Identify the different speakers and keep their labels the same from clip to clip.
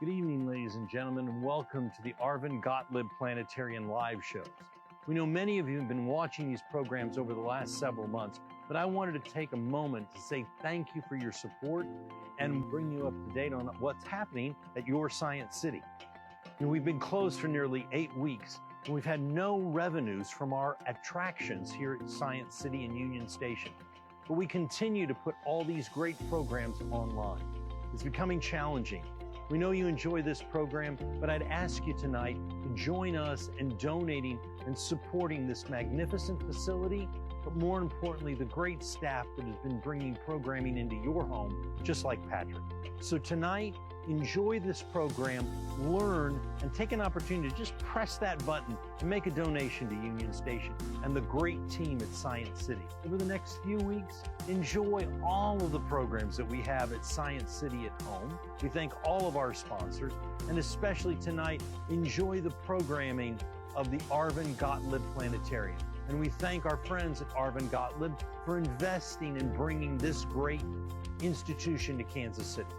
Speaker 1: Good evening, ladies and gentlemen, and welcome to the Arvin Gottlieb Planetarium live shows. We know many of you have been watching these programs over the last several months, but I wanted to take a moment to say thank you for your support and bring you up to date on what's happening at your Science City. We've been closed for nearly 8 weeks, and we've had no revenues from our attractions here at Science City and Union Station. But we continue to put all these great programs online. It's becoming challenging. We know you enjoy this program, but I'd ask you tonight to join us in donating and supporting this magnificent facility, but more importantly, the great staff that has been bringing programming into your home, just like Patrick. So tonight, enjoy this program, learn, and take an opportunity to just press that button and make a donation to Union Station and the great team at Science City. Over the next few weeks, enjoy all of the programs that we have at Science City at home. We thank all of our sponsors, and especially tonight, enjoy the programming of the Arvin Gottlieb Planetarium. And we thank our friends at Arvin Gottlieb for investing in bringing this great institution to Kansas City.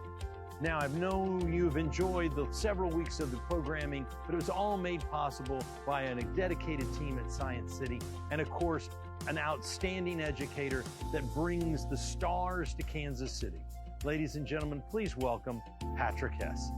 Speaker 1: Now, I know you've enjoyed the several weeks of the programming, but it was all made possible by a dedicated team at Science City and, of course, an outstanding educator that brings the stars to Kansas City. Ladies and gentlemen, please welcome Patrick Hess.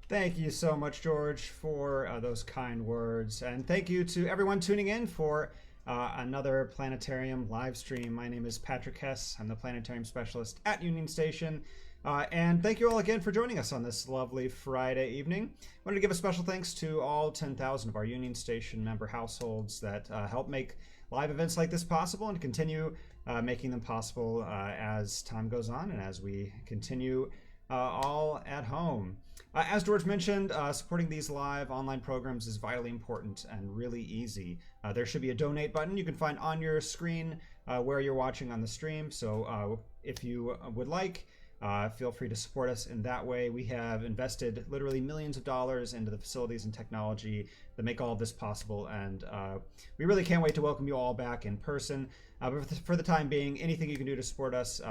Speaker 2: Thank you so much, George, for those kind words. And thank you to everyone tuning in for another Planetarium live stream. My name is Patrick Hess. I'm the Planetarium Specialist at Union Station. And thank you all again for joining us on this lovely Friday evening. I wanted to give a special thanks to all 10,000 of our Union Station member households that help make live events like this possible and continue making them possible as time goes on and as we continue all at home. As George mentioned, supporting these live online programs is vitally important and really easy. There should be a donate button you can find on your screen where you're watching on the stream. So if you would like, feel free to support us in that way. We have invested literally millions of dollars into the facilities and technology that make all of this possible, and we really can't wait to welcome you all back in person. But for the time being, anything you can do to support us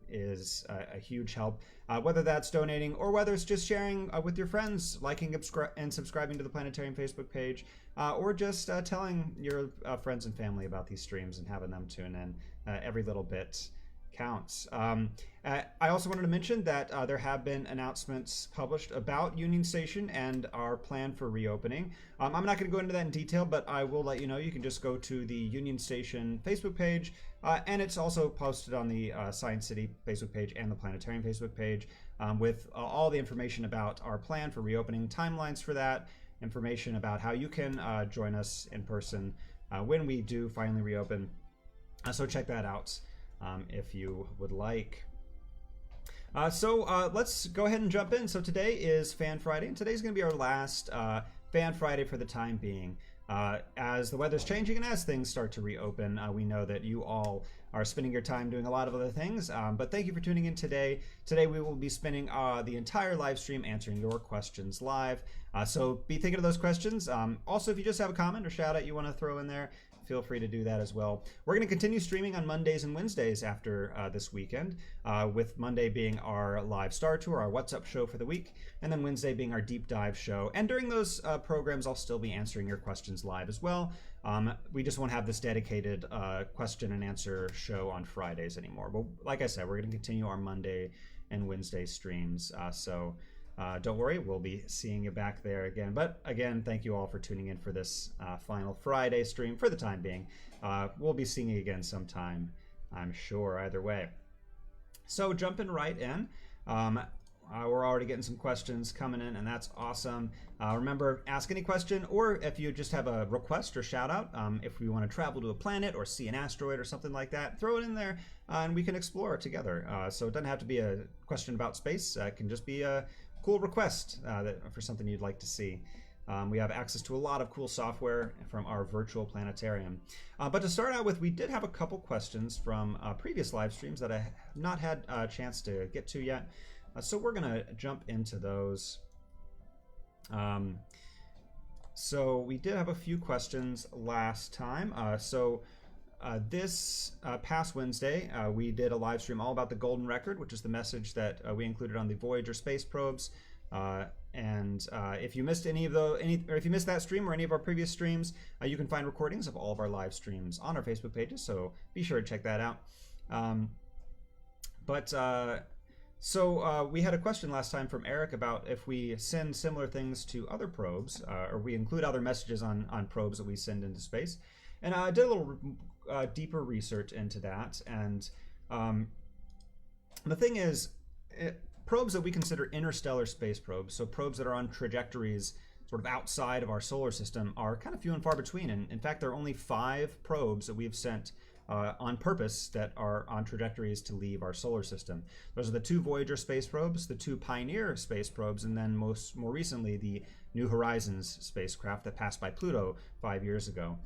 Speaker 2: is a huge help, whether that's donating or whether it's just sharing with your friends, liking and subscribing to the Planetarium Facebook page, or just telling your friends and family about these streams and having them tune in. Every little bit counts. I also wanted to mention that there have been announcements published about Union Station and our plan for reopening. I'm not going to go into that in detail, but I will let you know. You can just go to the Union Station Facebook page, and it's also posted on the Science City Facebook page and the Planetarium Facebook page with all the information about our plan for reopening, timelines for that, information about how you can join us in person when we do finally reopen. So check that out if you would like. So let's go ahead and jump in. So today is Fan Friday, and today's going to be our last Fan Friday for the time being. As the weather's changing and as things start to reopen, we know that you all are spending your time doing a lot of other things, but thank you for tuning in today. Today we will be spending the entire live stream answering your questions live. So be thinking of those questions. Also, if you just have a comment or shout out you want to throw in there, feel free to do that as well. We're going to continue streaming on Mondays and Wednesdays after this weekend, with Monday being our live star tour, our What's Up show for the week, and then Wednesday being our deep dive show. And during those programs, I'll still be answering your questions live as well. We just won't have this dedicated question and answer show on Fridays anymore. But like I said, we're going to continue our Monday and Wednesday streams. So don't worry, we'll be seeing you back there again. But again, thank you all for tuning in for this final Friday stream for the time being. We'll be seeing you again sometime, I'm sure, either way. So jumping right in. We're already getting some questions coming in, and that's awesome. Remember, ask any question, or if you just have a request or shout out, if we want to travel to a planet or see an asteroid or something like that, throw it in there and we can explore it together. So it doesn't have to be a question about space. It can just be a cool request for something you'd like to see. We have access to a lot of cool software from our virtual planetarium. But to start out with, we did have a couple questions from previous live streams that I have not had a chance to get to yet. So we're going to jump into those. So we did have a few questions last time. So this past Wednesday, we did a live stream all about the golden record, which is the message that we included on the Voyager space probes. If you missed if you missed that stream or any of our previous streams, you can find recordings of all of our live streams on our Facebook pages. So be sure to check that out. We had a question last time from Eric about if we send similar things to other probes, or we include other messages on probes that we send into space. And I did a little deeper research into that. And the thing is, probes that we consider interstellar space probes, so probes that are on trajectories sort of outside of our solar system, are kind of few and far between. And in fact, there are only 5 probes that we've sent on purpose that are on trajectories to leave our solar system. Those are the 2 Voyager space probes, the 2 Pioneer space probes, and then more recently the New Horizons spacecraft that passed by Pluto 5 years ago.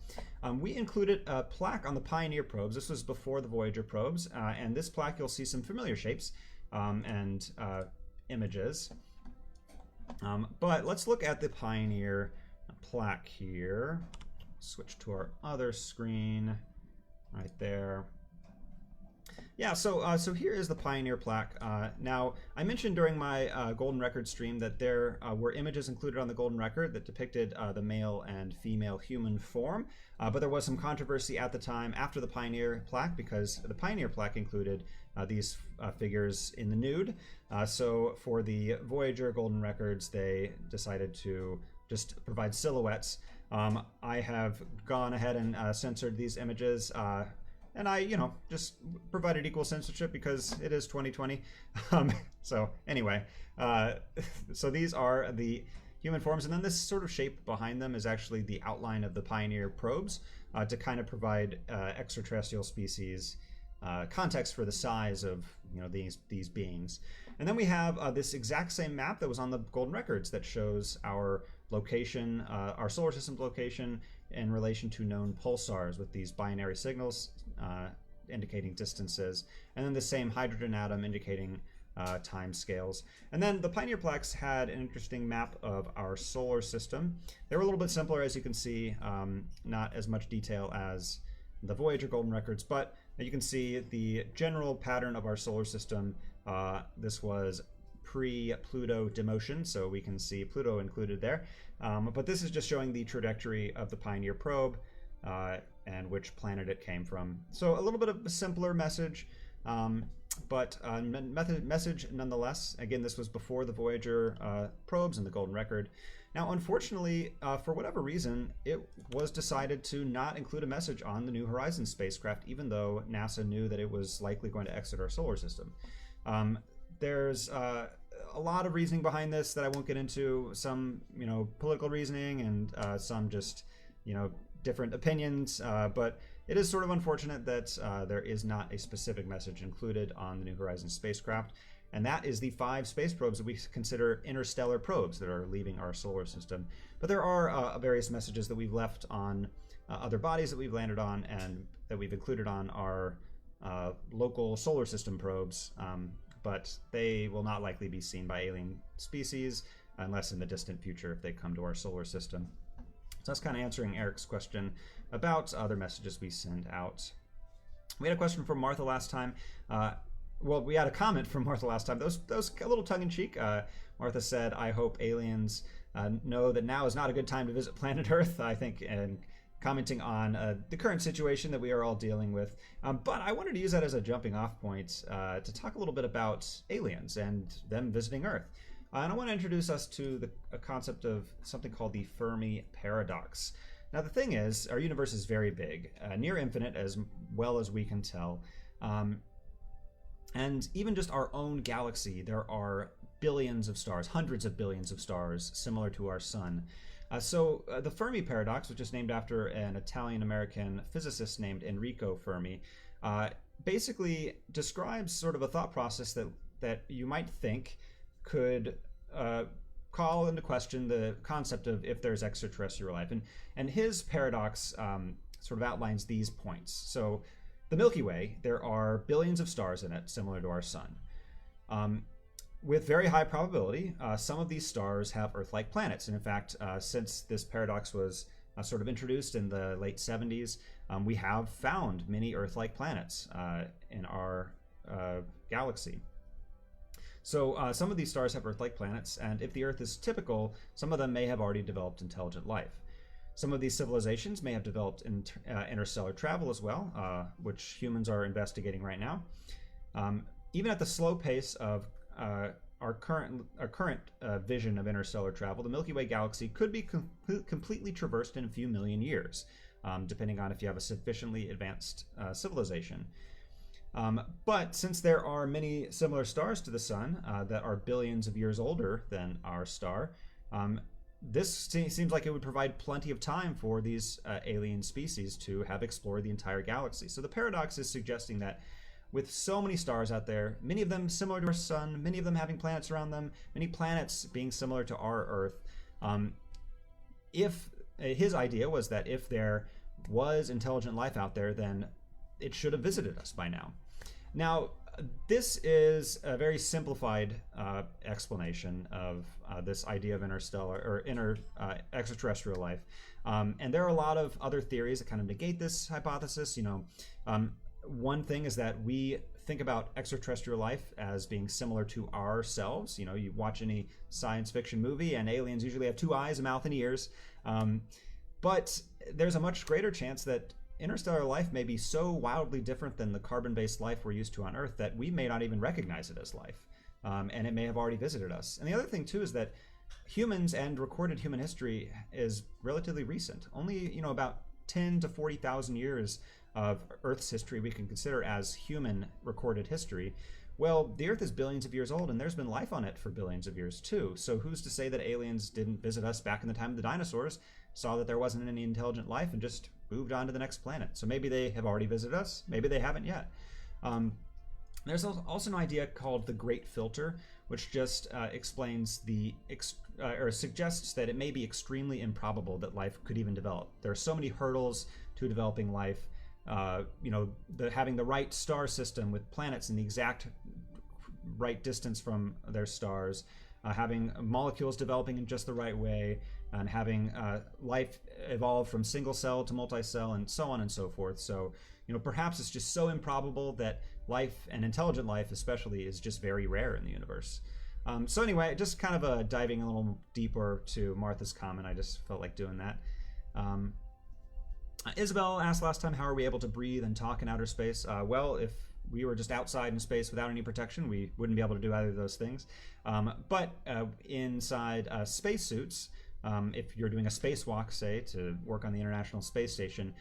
Speaker 2: We included a plaque on the Pioneer probes. This was before the Voyager probes, and this plaque you'll see some familiar shapes and images. But let's look at the Pioneer plaque here. Switch to our other screen. Right there. Yeah, so here is the Pioneer plaque. Now, I mentioned during my Golden Record stream that there were images included on the Golden Record that depicted the male and female human form, but there was some controversy at the time after the Pioneer plaque, because the Pioneer plaque included these figures in the nude. So for the Voyager Golden Records, they decided to just provide silhouettes. I have gone ahead and censored these images, and I, just provided equal censorship because it is 2020. So anyway, so these are the human forms, and then this sort of shape behind them is actually the outline of the Pioneer probes to kind of provide extraterrestrial species context for the size of these beings. And then we have this exact same map that was on the Golden Records that shows our location, our solar system's location in relation to known pulsars with these binary signals indicating distances, and then the same hydrogen atom indicating time scales. And then the Pioneer plaques had an interesting map of our solar system. They were a little bit simpler, as you can see, not as much detail as the Voyager Golden Records, but you can see the general pattern of our solar system. This was pre-Pluto demotion, so we can see Pluto included there. But this is just showing the trajectory of the Pioneer probe and which planet it came from. So a little bit of a simpler message, but message nonetheless. Again, this was before the Voyager probes and the Golden Record. Now, unfortunately, for whatever reason, it was decided to not include a message on the New Horizons spacecraft, even though NASA knew that it was likely going to exit our solar system. There's a lot of reasoning behind this that I won't get into. Some, political reasoning, and some just, different opinions. But it is sort of unfortunate that there is not a specific message included on the New Horizons spacecraft. And that is the 5 space probes that we consider interstellar probes that are leaving our solar system. But there are various messages that we've left on other bodies that we've landed on and that we've included on our local solar system probes. But they will not likely be seen by alien species unless in the distant future if they come to our solar system. So that's kind of answering Eric's question about other messages we send out. We had a question from Martha last time. Well, we had a comment from Martha last time. That was a little tongue-in-cheek. Martha said, I hope aliens know that now is not a good time to visit planet Earth, I think, and commenting on the current situation that we are all dealing with. But I wanted to use that as a jumping off point to talk a little bit about aliens and them visiting Earth. And I want to introduce us to a concept of something called the Fermi Paradox. Now, the thing is, our universe is very big, near infinite as well as we can tell. And even just our own galaxy, there are billions of stars, hundreds of billions of stars, similar to our sun. So the Fermi Paradox, which is named after an Italian-American physicist named Enrico Fermi, basically describes sort of a thought process that you might think could call into question the concept of if there's extraterrestrial life. And his paradox sort of outlines these points. So the Milky Way, there are billions of stars in it, similar to our sun. With very high probability, some of these stars have Earth-like planets. And in fact, since this paradox was sort of introduced in the late 70s, we have found many Earth-like planets in our galaxy. So some of these stars have Earth-like planets, and if the Earth is typical, some of them may have already developed intelligent life. Some of these civilizations may have developed interstellar travel as well, which humans are investigating right now. Even at the slow pace of our current vision of interstellar travel, the Milky Way galaxy could be completely traversed in a few million years, depending on if you have a sufficiently advanced civilization. But since there are many similar stars to the Sun that are billions of years older than our star, this seems like it would provide plenty of time for these alien species to have explored the entire galaxy. So the paradox is suggesting that with so many stars out there, many of them similar to our Sun, many of them having planets around them, many planets being similar to our Earth, if his idea was that if there was intelligent life out there, then it should have visited us by now. Now, this is a very simplified explanation of this idea of interstellar or extraterrestrial life, and there are a lot of other theories that kind of negate this hypothesis. One thing is that we think about extraterrestrial life as being similar to ourselves. You watch any science fiction movie, and aliens usually have 2 eyes, a mouth, and ears. But there's a much greater chance that interstellar life may be so wildly different than the carbon-based life we're used to on Earth that we may not even recognize it as life, and it may have already visited us. And the other thing too is that humans and recorded human history is relatively recent. Only about 10 to 40,000 years of Earth's history we can consider as human recorded history. Well, the Earth is billions of years old, and there's been life on it for billions of years too. So who's to say that aliens didn't visit us back in the time of the dinosaurs, saw that there wasn't any intelligent life, and just moved on to the next planet? So maybe they have already visited us, maybe they haven't yet. There's also an idea called the Great Filter, which just explains or suggests that it may be extremely improbable that life could even develop. There are so many hurdles to developing life. Having the right star system with planets in the exact right distance from their stars, having molecules developing in just the right way, and having life evolve from single cell to multi-cell, and so on and so forth. So, perhaps it's just so improbable that life, and intelligent life especially, is just very rare in the universe. So anyway, just kind of diving a little deeper to Martha's comment, I just felt like doing that. Isabel asked last time, how are we able to breathe and talk in outer space? Well, if we were just outside in space without any protection, we wouldn't be able to do either of those things. But inside spacesuits, if you're doing a spacewalk, say, to work on the International Space Station,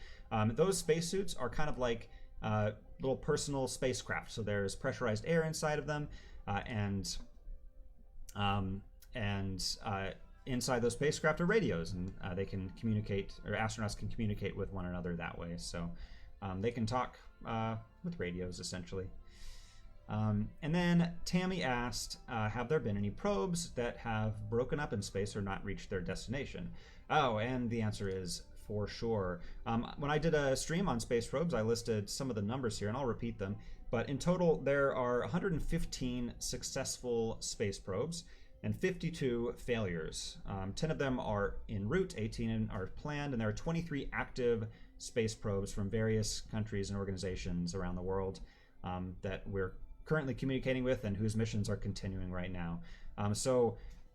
Speaker 2: those spacesuits are kind of like little personal spacecraft. So there's pressurized air inside of them, and inside those spacecraft are radios, and they can communicate, or astronauts can communicate with one another that way. So they can talk with radios, essentially. And then Tammy asked, have there been any probes that have broken up in space or not reached their destination? Oh, and the answer is for sure. When I did a stream on space probes, I listed some of the numbers here, and I'll repeat them. But in total, there are 115 successful space probes and 52 failures. 10 of them are en route, 18 are planned, and there are 23 active space probes from various countries and organizations around the world that we're currently communicating with and whose missions are continuing right now.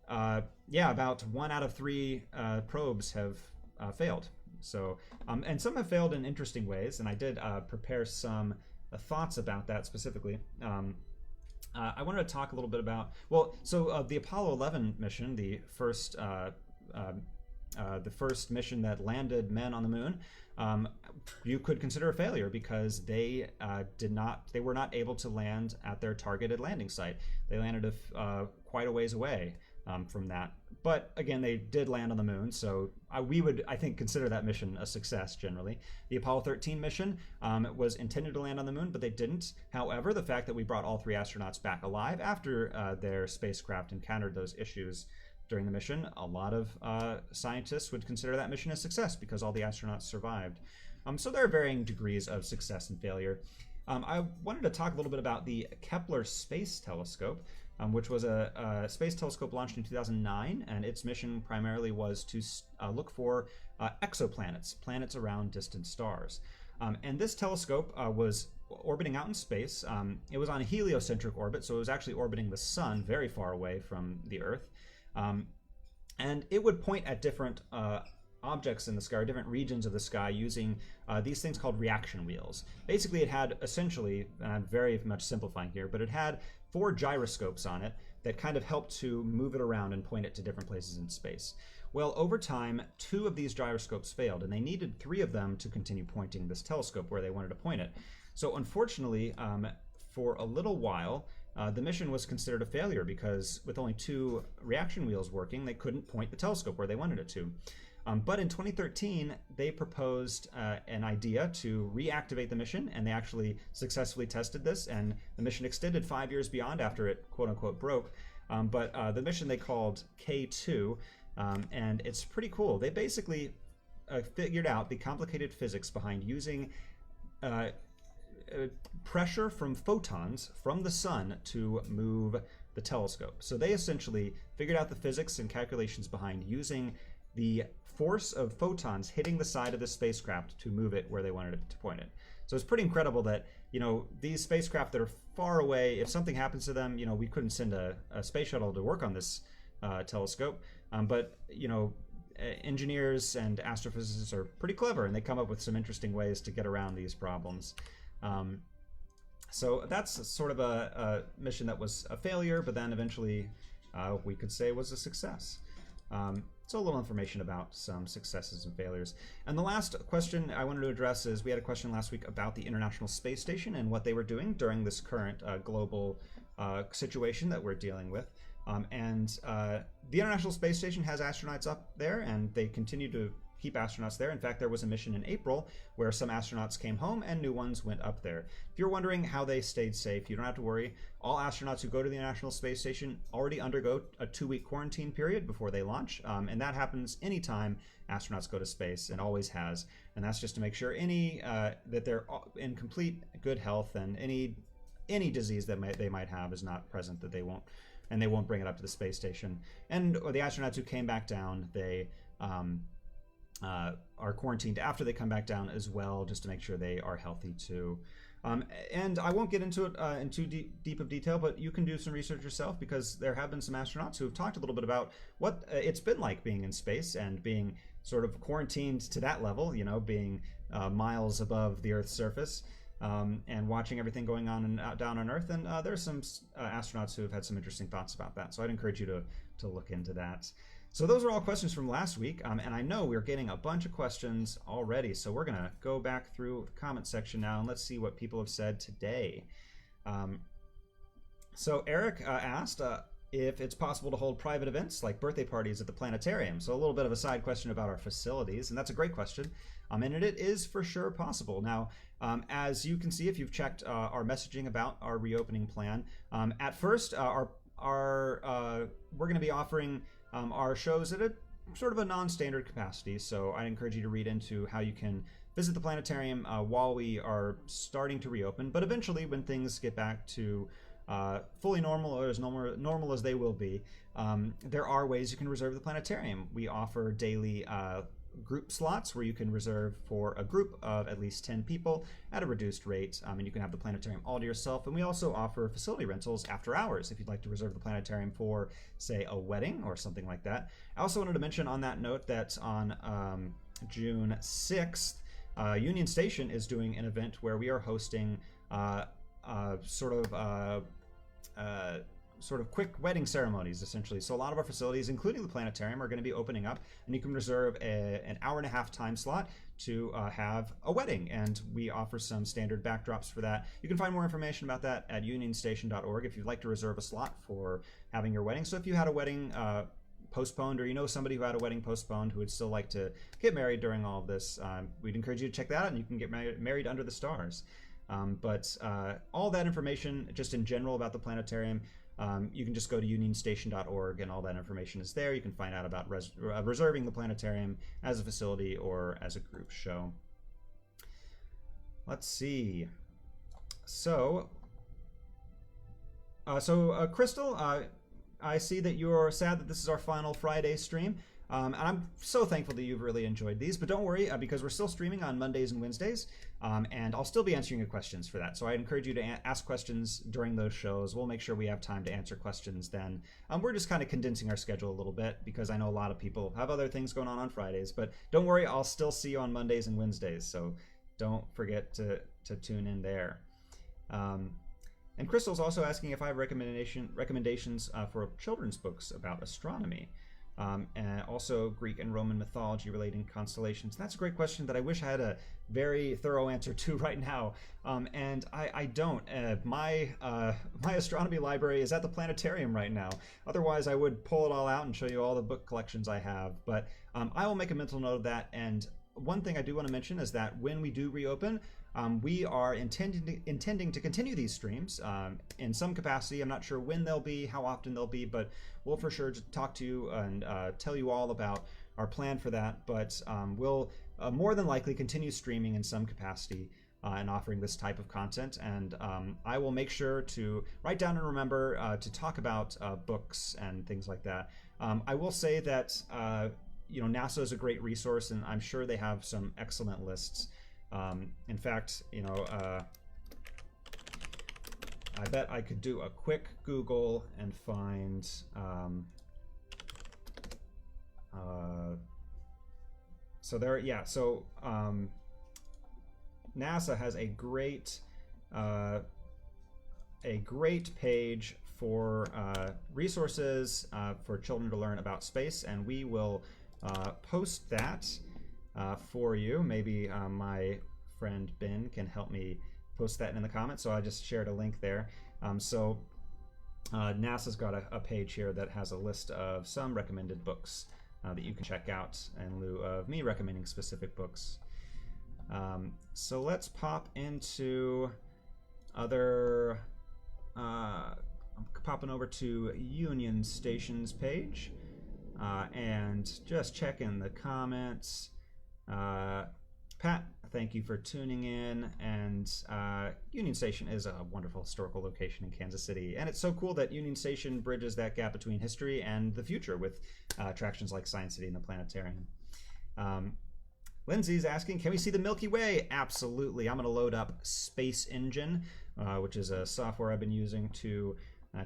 Speaker 2: About 1 out of 3 probes have failed. So, and some have failed in interesting ways, and I did prepare some thoughts about that specifically. I wanted to talk a little bit about, the Apollo 11 mission, the first mission that landed men on the moon, you could consider a failure because they were not able to land at their targeted landing site. They landed quite a ways away from that. But again, they did land on the moon, so we would, I think, consider that mission a success generally. The Apollo 13 mission was intended to land on the moon, but they didn't. However, the fact that we brought all 3 astronauts back alive after their spacecraft encountered those issues during the mission, a lot of scientists would consider that mission a success because all the astronauts survived. So there are varying degrees of success and failure. I wanted to talk a little bit about the Kepler Space Telescope, which was a space telescope launched in 2009, and its mission primarily was to look for exoplanets, planets around distant stars. And this telescope was orbiting out in space. It was on a heliocentric orbit, so it was actually orbiting the sun very far away from the Earth. And it would point at different objects in the sky, or different regions of the sky, using these things called reaction wheels. Basically, it had essentially, and I'm very much simplifying here, but it had 4 gyroscopes on it that kind of helped to move it around and point it to different places in space. Well, over time, 2 of these gyroscopes failed, and they needed 3 of them to continue pointing this telescope where they wanted to point it. So unfortunately, for a little while, the mission was considered a failure because with only 2 reaction wheels working, they couldn't point the telescope where they wanted it to. But in 2013, they proposed an idea to reactivate the mission, and they actually successfully tested this, and the mission extended 5 years beyond after it quote-unquote broke. But the mission they called K2, and it's pretty cool. They basically figured out the complicated physics behind using pressure from photons from the sun to move the telescope. So they essentially figured out the physics and calculations behind using the force of photons hitting the side of the spacecraft to move it where they wanted it to point it. So it's pretty incredible that, these spacecraft that are far away, if something happens to them, we couldn't send a space shuttle to work on this telescope. But engineers and astrophysicists are pretty clever, and they come up with some interesting ways to get around these problems. So that's sort of a mission that was a failure, but then eventually we could say was a success. So a little information about some successes and failures. And the last question I wanted to address is, we had a question last week about the International Space Station and what they were doing during this current global situation that we're dealing with. The International Space Station has astronauts up there, and they continue to keep astronauts there. In fact, there was a mission in April where some astronauts came home and new ones went up there. If you're wondering how they stayed safe, you don't have to worry. All astronauts who go to the International Space Station already undergo a 2-week quarantine period before they launch, and that happens anytime astronauts go to space, and always has. And that's just to make sure that they're in complete good health, and any disease that they might have is not present, that they won't bring it up to the space station. And the astronauts who came back down, they are quarantined after they come back down as well, just to make sure they are healthy too. And I won't get into it in too deep of detail, but you can do some research yourself, because there have been some astronauts who have talked a little bit about what it's been like being in space and being sort of quarantined to that level, being miles above the Earth's surface, and watching everything going on and down on Earth. And there's some astronauts who have had some interesting thoughts about that. So I'd encourage you to look into that. So those are all questions from last week, and I know we're getting a bunch of questions already, so we're going to go back through the comment section now, and let's see what people have said today. So Eric asked if it's possible to hold private events like birthday parties at the planetarium. So a little bit of a side question about our facilities, and that's a great question, and it is for sure possible. Now, as you can see, if you've checked our messaging about our reopening plan, at first we're going to be offering our shows at a sort of a non-standard capacity, so I encourage you to read into how you can visit the planetarium while we are starting to reopen. But eventually, when things get back to fully normal, or as normal as they will be, there are ways you can reserve the planetarium. We offer daily group slots where you can reserve for a group of at least 10 people at a reduced rate, and you can have the planetarium all to yourself. And we also offer facility rentals after hours if you'd like to reserve the planetarium for, say, a wedding or something like that. I also wanted to mention on that note that on June 6th, Union Station is doing an event where we are hosting sort of quick wedding ceremonies, essentially. So a lot of our facilities, including the planetarium, are going to be opening up, and you can reserve an hour-and-a-half time slot to have a wedding, and we offer some standard backdrops for that. You can find more information about that at unionstation.org if you'd like to reserve a slot for having your wedding. So if you had a wedding postponed, or you know somebody who had a wedding postponed who would still like to get married during all of this, we'd encourage you to check that out, and you can get married under the stars. But all that information, just in general about the planetarium, you can just go to unionstation.org, and all that information is there. You can find out about reserving the planetarium as a facility or as a group show. Let's see. So Crystal, I see that you're sad that this is our final Friday stream. And I'm so thankful that you've really enjoyed these. But don't worry, because we're still streaming on Mondays and Wednesdays, and I'll still be answering your questions for that. So I encourage you to ask questions during those shows. We'll make sure we have time to answer questions then. We're just kind of condensing our schedule a little bit because I know a lot of people have other things going on Fridays. But don't worry, I'll still see you on Mondays and Wednesdays. So don't forget to tune in there. And Crystal's also asking if I have recommendations for children's books about astronomy. And also Greek and Roman mythology relating constellations. That's a great question that I wish I had a very thorough answer to right now. And I don't. My astronomy library is at the Planetarium right now. Otherwise, I would pull it all out and show you all the book collections I have. But I will make a mental note of that. And one thing I do want to mention is that when we do reopen, we are intending to continue these streams in some capacity. I'm not sure when they'll be, how often they'll be, but we'll for sure talk to you and tell you all about our plan for that. But we'll more than likely continue streaming in some capacity and offering this type of content. And I will make sure to write down and remember to talk about books and things like that. I will say that NASA is a great resource, and I'm sure they have some excellent lists. In fact, I bet I could do a quick Google and find NASA has a great page for resources for children to learn about space, and we will post that for you. Maybe my friend Ben can help me post that in the comments. So I just shared a link there. NASA's got a page here that has a list of some recommended books that you can check out in lieu of me recommending specific books. So let's pop into other. I'm popping over to Union Station's page and just checking the comments. Pat, thank you for tuning in. And Union Station is a wonderful historical location in Kansas City. And it's so cool that Union Station bridges that gap between history and the future with attractions like Science City and the Planetarium. Lindsay's asking, can we see the Milky Way? Absolutely. I'm going to load up Space Engine, which is a software I've been using to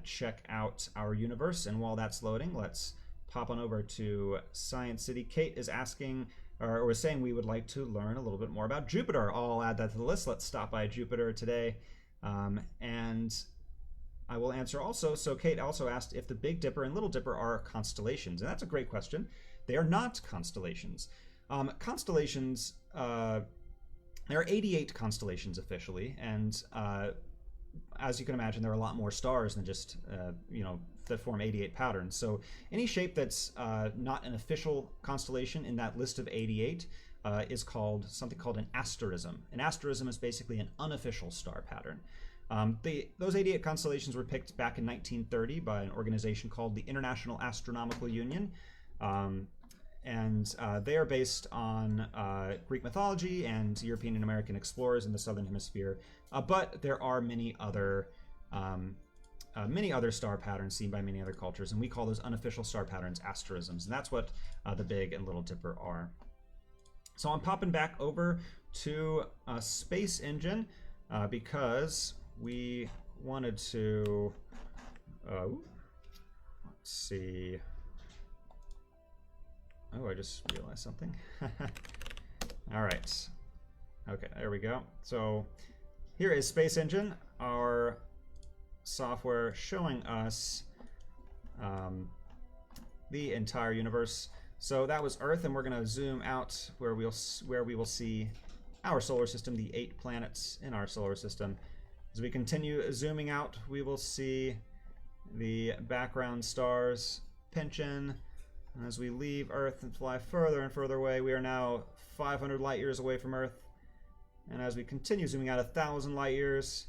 Speaker 2: check out our universe. And while that's loading, let's pop on over to Science City. Kate is asking, or was saying we would like to learn a little bit more about Jupiter. I'll add that to the list. Let's stop by Jupiter today. And I will answer also. So Kate also asked if the Big Dipper and Little Dipper are constellations. And that's a great question. They are not constellations. Constellations, there are 88 constellations officially. And as you can imagine, there are a lot more stars than just, that form 88 patterns. So any shape that's not an official constellation in that list of 88 is called something called an asterism. An asterism is basically an unofficial star pattern. Those 88 constellations were picked back in 1930 by an organization called the International Astronomical Union. And they are based on Greek mythology and European and American explorers in the Southern Hemisphere. But there are many other star patterns seen by many other cultures, and we call those unofficial star patterns asterisms, and that's what the Big and Little Dipper are. So I'm popping back over to Space Engine because we wanted to, let's see. Oh, I just realized something. All right. Okay, there we go. So here is Space Engine, our software showing us the entire universe. So that was Earth, and we're going to zoom out where we will see our solar system, the 8 planets in our solar system. As we continue zooming out, we will see the background stars pinch in. And as we leave Earth and fly further and further away, we are now 500 light years away from Earth. And as we continue zooming out 1,000 light years,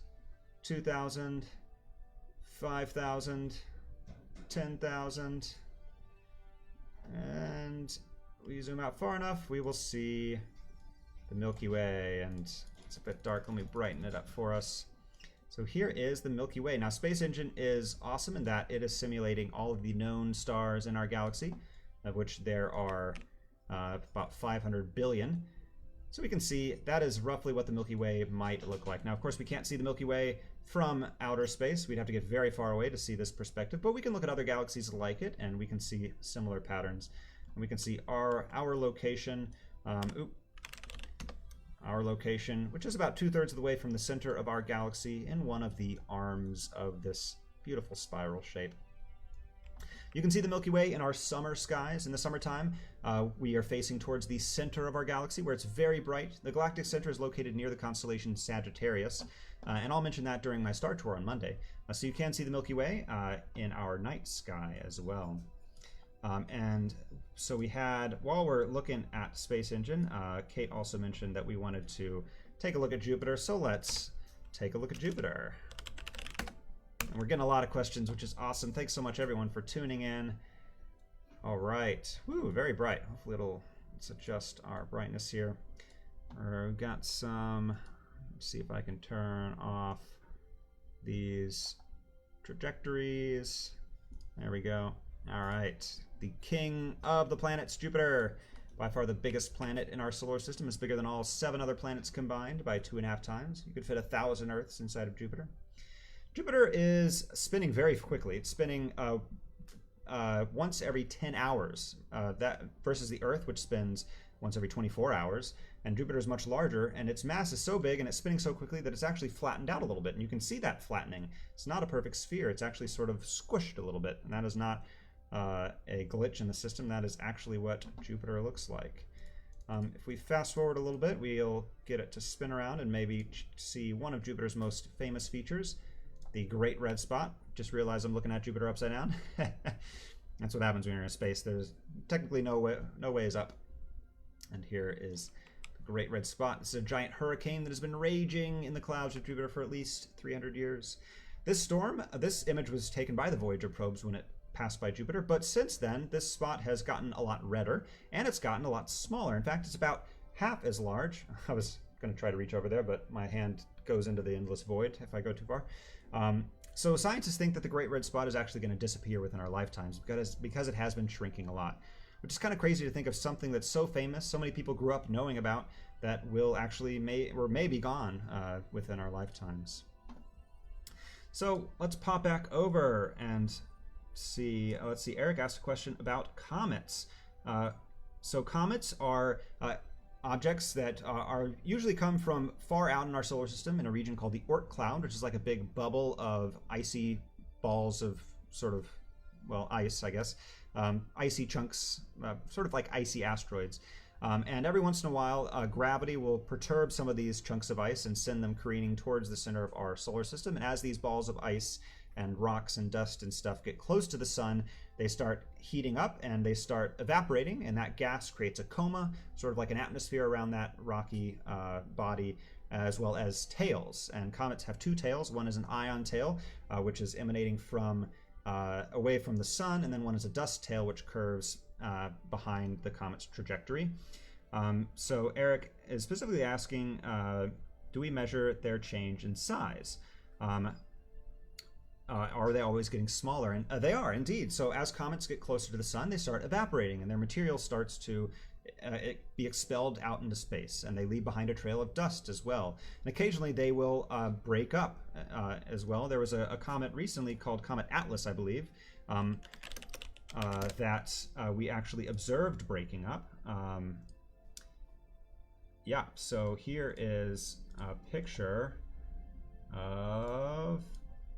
Speaker 2: 2,000, 5,000, 10,000, and we zoom out far enough, we will see the Milky Way. And it's a bit dark. Let me brighten it up for us. So here is the Milky Way. Now, Space Engine is awesome in that it is simulating all of the known stars in our galaxy. of which there are about 500 billion. So we can see that is roughly what the Milky Way might look like. Now, of course, we can't see the Milky Way from outer space. We'd have to get very far away to see this perspective, but we can look at other galaxies like it, and we can see similar patterns. And we can see our location, our location, which is about 2/3 of the way from the center of our galaxy in one of the arms of this beautiful spiral shape. You can see the Milky Way in our summer skies. In the summertime, we are facing towards the center of our galaxy where it's very bright. The galactic center is located near the constellation Sagittarius, and I'll mention that during my star tour on Monday. So you can see the Milky Way in our night sky as well. And so we had, while we're looking at Space Engine, Kate also mentioned that we wanted to take a look at Jupiter, so let's take a look at Jupiter. And we're getting a lot of questions, which is awesome. Thanks so much, everyone, for tuning in. All right. Woo, very bright. Hopefully let's adjust our brightness here. We've got some, let's see if I can turn off these trajectories. There we go. All right. The king of the planets, Jupiter. By far the biggest planet in our solar system. Is bigger than all 7 other planets combined by 2.5 times. You could fit 1,000 Earths inside of Jupiter. Jupiter is spinning very quickly. It's spinning once every 10 hours, that versus the Earth, which spins once every 24 hours. And Jupiter is much larger, and its mass is so big and it's spinning so quickly that it's actually flattened out a little bit. And you can see that flattening. It's not a perfect sphere. It's actually sort of squished a little bit. And that is not a glitch in the system. That is actually what Jupiter looks like. If we fast forward a little bit, we'll get it to spin around and maybe see one of Jupiter's most famous features. The Great Red Spot. Just realized I'm looking at Jupiter upside down. That's what happens when you're in space. There's technically no ways up. And here is the Great Red Spot. This is a giant hurricane that has been raging in the clouds of Jupiter for at least 300 years. This image was taken by the Voyager probes when it passed by Jupiter, but since then, this spot has gotten a lot redder, and it's gotten a lot smaller. In fact, it's about half as large. I was going to try to reach over there, but my hand goes into the endless void if I go too far. So scientists think that the Great Red Spot is actually going to disappear within our lifetimes because it has been shrinking a lot, which is kind of crazy to think of something that's so famous, so many people grew up knowing about, that will actually may be gone within our lifetimes. So let's pop back over and see. Let's see. Eric asked a question about comets. So comets are objects that are usually come from far out in our solar system in a region called the Oort cloud, which is like a big bubble of icy balls of sort of, well, ice, I guess, icy chunks, sort of like icy asteroids. And every once in a while, gravity will perturb some of these chunks of ice and send them careening towards the center of our solar system. And as these balls of ice and rocks and dust and stuff get close to the sun, they start heating up and they start evaporating, and that gas creates a coma, sort of like an atmosphere around that rocky body, as well as tails. And comets have 2 tails. One is an ion tail, which is emanating from away from the sun, and then one is a dust tail, which curves behind the comet's trajectory. So Eric is specifically asking, do we measure their change in size? Are they always getting smaller? And they are indeed. So as comets get closer to the sun, they start evaporating, and their material starts to be expelled out into space, and they leave behind a trail of dust as well. And occasionally they will break up as well. There was a comet recently called Comet Atlas, I believe, that we actually observed breaking up. Yeah, so here is a picture of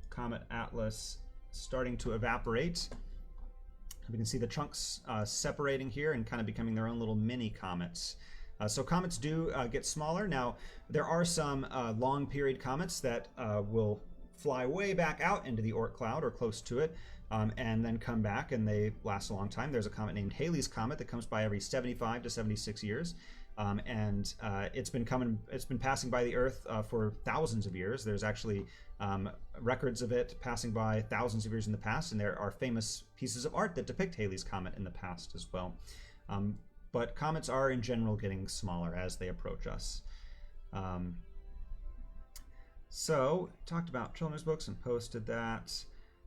Speaker 2: Comet Atlas starting to evaporate. We can see the chunks separating here and kind of becoming their own little mini comets. So comets do get smaller. Now, there are some long period comets that will fly way back out into the Oort cloud or close to it, and then come back, and they last a long time. There's a comet named Halley's Comet that comes by every 75 to 76 years. And it's been passing by the Earth for thousands of years. There's actually records of it passing by thousands of years in the past, and there are famous pieces of art that depict Halley's Comet in the past as well. But comets are in general getting smaller as they approach us. So talked about children's books and posted that.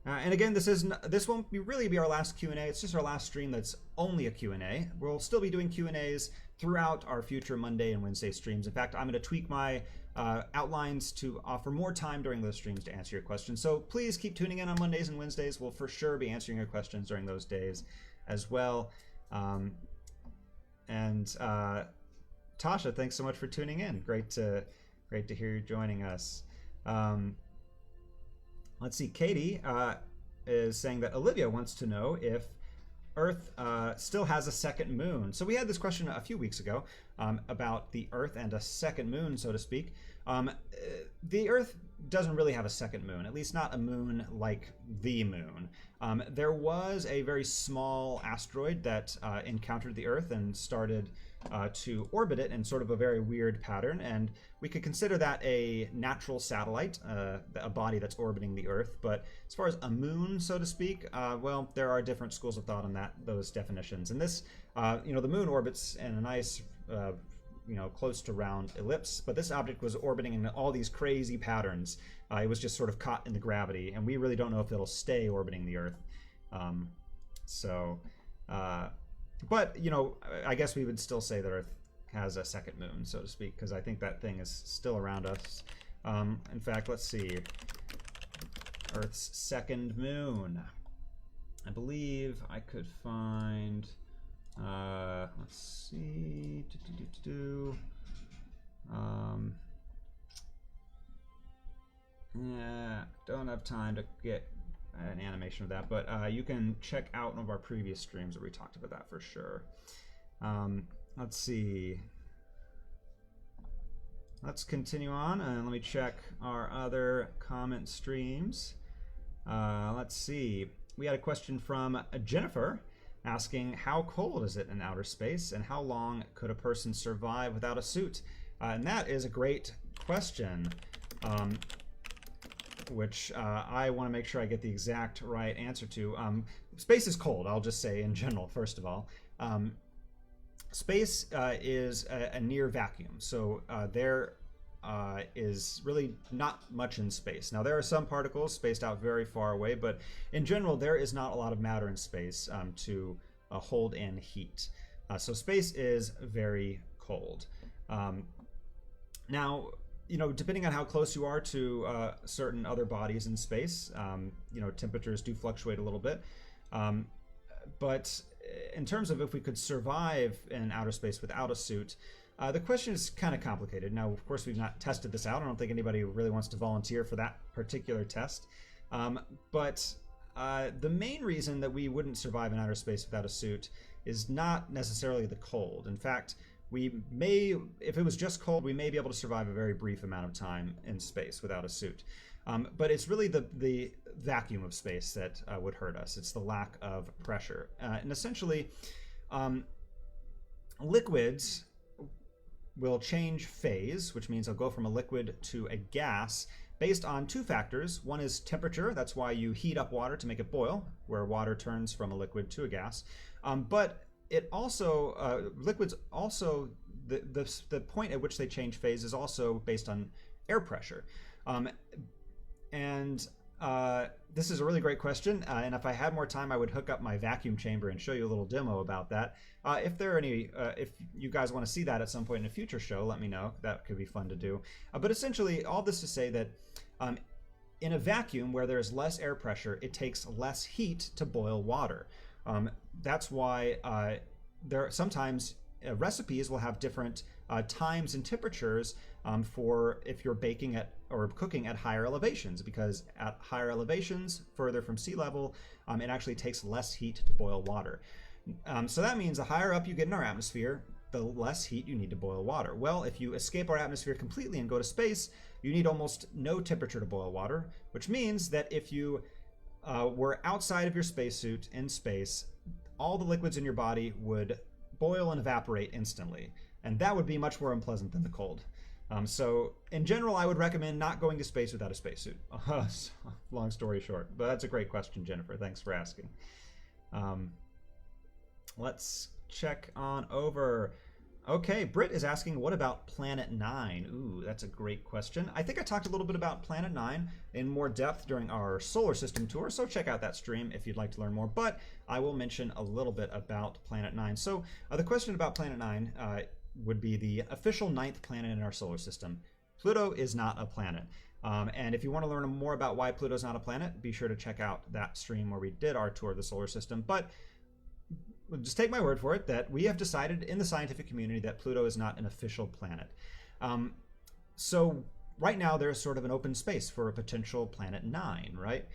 Speaker 2: And again, this won't really be our last Q&A. It's just our last stream that's only a Q&A. We'll still be doing Q&As throughout our future Monday and Wednesday streams. In fact, I'm going to tweak my outlines to offer more time during those streams to answer your questions. So please keep tuning in on Mondays and Wednesdays. We'll for sure be answering your questions during those days as well. Tasha, thanks so much for tuning in. Great to hear you joining us. Let's see, Katie is saying that Olivia wants to know if Earth still has a second moon. So we had this question a few weeks ago about the Earth and a second moon, so to speak. The Earth doesn't really have a second moon, at least not a moon like the moon. There was a very small asteroid that encountered the Earth and started to orbit it in sort of a very weird pattern, and we could consider that a natural satellite, a body that's orbiting the Earth. But as far as a moon, so to speak, well, there are different schools of thought on those definitions. And this, the moon orbits in a nice, close to round ellipse, but this object was orbiting in all these crazy patterns. It was just sort of caught in the gravity, and we really don't know if it'll stay orbiting the Earth. But, I guess we would still say that Earth has a second moon, so to speak, because I think that thing is still around us. In fact, let's see. Earth's second moon. I believe I could find... let's see. Yeah, don't have time to get an animation of that, but you can check out one of our previous streams where we talked about that for sure. Let's see. Let's continue on, and let me check our other comment streams. Let's see. We had a question from Jennifer asking, how cold is it in outer space, and how long could a person survive without a suit? And that is a great question. Which I want to make sure I get the exact right answer to. Space is cold, I'll just say in general, first of all. Space is a near vacuum, so there is really not much in space. Now, there are some particles spaced out very far away, but in general, there is not a lot of matter in space to hold in heat. So space is very cold. Now, depending on how close you are to certain other bodies in space, temperatures do fluctuate a little bit. But in terms of if we could survive in outer space without a suit, the question is kind of complicated. Now, of course, we've not tested this out. I don't think anybody really wants to volunteer for that particular test. But the main reason that we wouldn't survive in outer space without a suit is not necessarily the cold. In fact, we may, if it was just cold, we may be able to survive a very brief amount of time in space without a suit. But it's really the vacuum of space that would hurt us. It's the lack of pressure. And essentially, liquids will change phase, which means they'll go from a liquid to a gas based on two factors. One is temperature. That's why you heat up water to make it boil, where water turns from a liquid to a gas. But it also, liquids also, the point at which they change phase is also based on air pressure. This is a really great question, and if I had more time, I would hook up my vacuum chamber and show you a little demo about that. If there are any, if you guys want to see that at some point in a future show, let me know. That could be fun to do. But essentially, all this to say that in a vacuum where there's less air pressure, it takes less heat to boil water. That's why sometimes recipes will have different times and temperatures for if you're baking at or cooking at higher elevations, because at higher elevations, further from sea level, it actually takes less heat to boil water. So that means the higher up you get in our atmosphere, the less heat you need to boil water. Well, if you escape our atmosphere completely and go to space, you need almost no temperature to boil water, which means that if you were outside of your spacesuit in space, all the liquids in your body would boil and evaporate instantly. And that would be much more unpleasant than the cold. So in general, I would recommend not going to space without a spacesuit. Long story short, but that's a great question, Jennifer. Thanks for asking. Let's check on over. Okay, Britt is asking, what about Planet 9? Ooh, that's a great question. I think I talked a little bit about Planet 9 in more depth during our solar system tour, so check out that stream if you'd like to learn more, but I will mention a little bit about Planet 9. So the question about Planet 9 would be the official 9th planet in our solar system. Pluto is not a planet. And if you want to learn more about why Pluto's not a planet, be sure to check out that stream where we did our tour of the solar system. But just take my word for it that we have decided in the scientific community that Pluto is not an official planet. So right now there's sort of an open space for a potential Planet 9, right?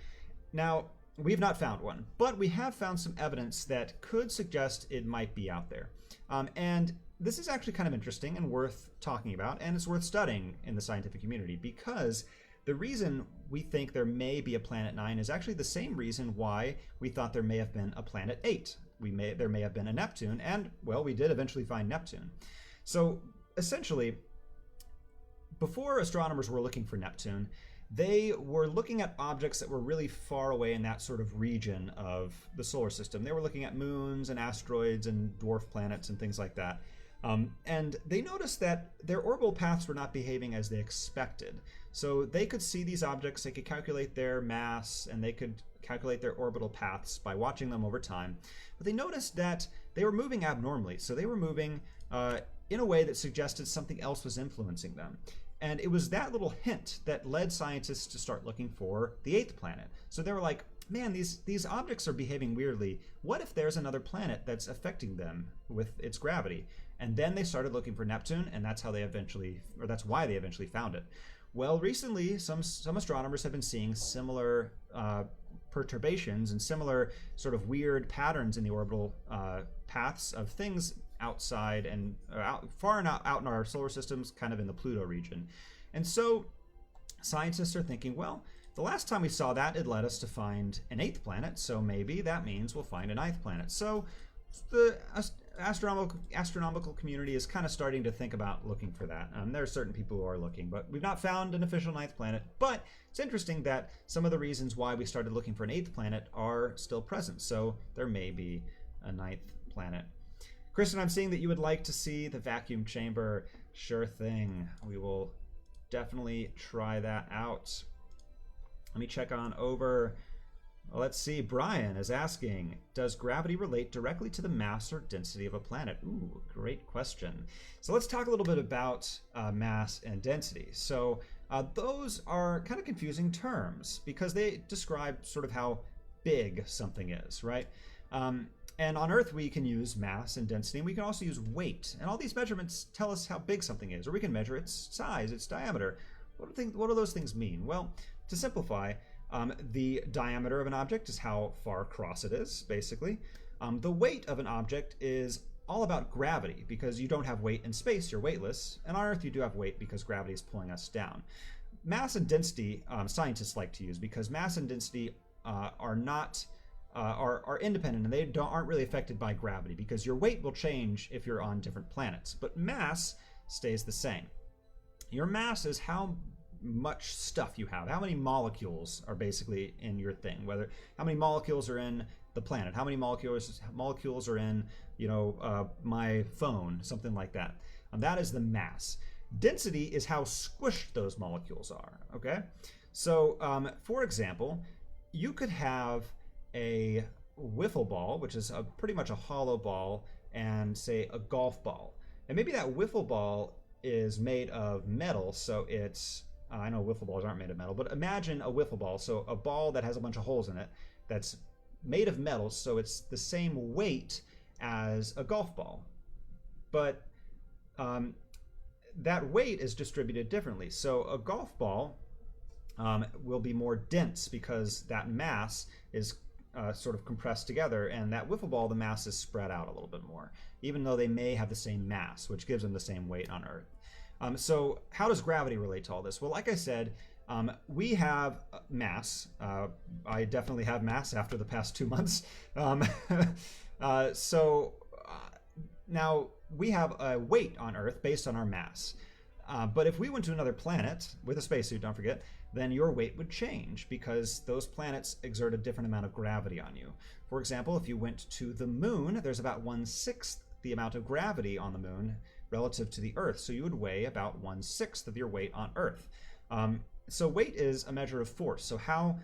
Speaker 2: Now, we've not found one, but we have found some evidence that could suggest it might be out there. And this is actually kind of interesting and worth talking about, and it's worth studying in the scientific community, because the reason we think there may be a Planet 9 is actually the same reason why we thought there may have been a Planet 8. There may have been a Neptune, and, well, we did eventually find Neptune. So, essentially, before astronomers were looking for Neptune, they were looking at objects that were really far away in that sort of region of the solar system. They were looking at moons and asteroids and dwarf planets and things like that. And they noticed that their orbital paths were not behaving as they expected. So they could see these objects, they could calculate their mass, and they could calculate their orbital paths by watching them over time. But they noticed that they were moving abnormally. So they were moving in a way that suggested something else was influencing them. And it was that little hint that led scientists to start looking for the 8th planet. So they were like, man, these objects are behaving weirdly. What if there's another planet that's affecting them with its gravity? And then they started looking for Neptune, and that's why they eventually found it. Well, recently, some astronomers have been seeing similar perturbations and similar sort of weird patterns in the orbital paths of things outside and far and out in our solar systems, kind of in the Pluto region. And so scientists are thinking, well, the last time we saw that, it led us to find an 8th planet, so maybe that means we'll find a 9th planet. So the astronomical community is kind of starting to think about looking for that. There are certain people who are looking, but we've not found an official 9th planet. But it's interesting that some of the reasons why we started looking for an 8th planet are still present. So there may be a 9th planet. Kristen, I'm seeing that you would like to see the vacuum chamber. Sure thing. We will definitely try that out. Let me check on over. Let's see. Brian is asking, does gravity relate directly to the mass or density of a planet? Ooh, great question. So let's talk a little bit about mass and density. So those are kind of confusing terms because they describe sort of how big something is, right? And on Earth, we can use mass and density, and we can also use weight. And all these measurements tell us how big something is, or we can measure its size, its diameter. What do those things mean? Well, to simplify, the diameter of an object is how far across it is, basically. The weight of an object is all about gravity, because you don't have weight in space, you're weightless. And on Earth, you do have weight because gravity is pulling us down. Mass and density, scientists like to use, because mass and density are independent, and they aren't really affected by gravity, because your weight will change if you're on different planets, but mass stays the same. Your mass is how much stuff you have, how many molecules are basically in your thing, how many molecules are in the planet, how many molecules are in, my phone, something like that. That is the mass. Density is how squished those molecules are. Okay, so for example, you could have a wiffle ball, which is pretty much a hollow ball, and say a golf ball. And maybe that wiffle ball is made of metal, so it's, I know wiffle balls aren't made of metal, but imagine a wiffle ball, so a ball that has a bunch of holes in it, that's made of metal, so it's the same weight as a golf ball. But that weight is distributed differently. So a golf ball will be more dense because that mass is sort of compressed together, and that wiffle ball, the mass is spread out a little bit more, even though they may have the same mass, which gives them the same weight on Earth. So how does gravity relate to all this? Well, like I said, we have mass. I definitely have mass after the past 2 months. Now we have a weight on Earth based on our mass. But if we went to another planet with a spacesuit, don't forget, then your weight would change because those planets exert a different amount of gravity on you. For example, if you went to the moon, there's about 1/6 the amount of gravity on the moon relative to the Earth. So you would weigh about 1/6 of your weight on Earth. So weight is a measure of force. So how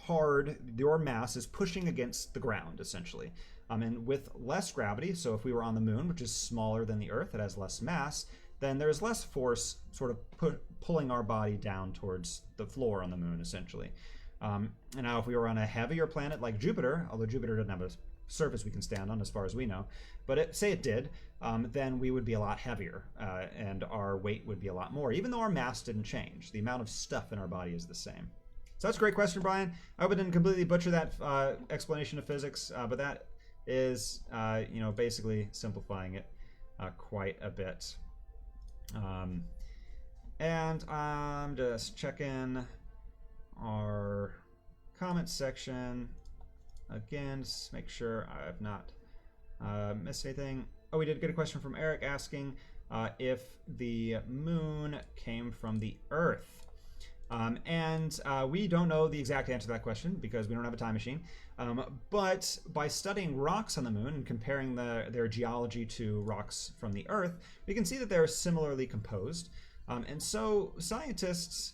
Speaker 2: hard your mass is pushing against the ground, essentially. And with less gravity, so if we were on the moon, which is smaller than the Earth, it has less mass, then there's less force sort of pulling our body down towards the floor on the moon, essentially. And now if we were on a heavier planet like Jupiter, although Jupiter doesn't have a surface we can stand on as far as we know, but say it did, then we would be a lot heavier and our weight would be a lot more, even though our mass didn't change. The amount of stuff in our body is the same. So that's a great question, Brian. I hope I didn't completely butcher that explanation of physics, but that is, basically simplifying it quite a bit. And I'm just checking our comment section again, just make sure I've not missed anything. Oh, we did get a question from Eric asking if the moon came from the Earth. And we don't know the exact answer to that question because we don't have a time machine. But by studying rocks on the moon and comparing their geology to rocks from the Earth, we can see that they're similarly composed. And so scientists,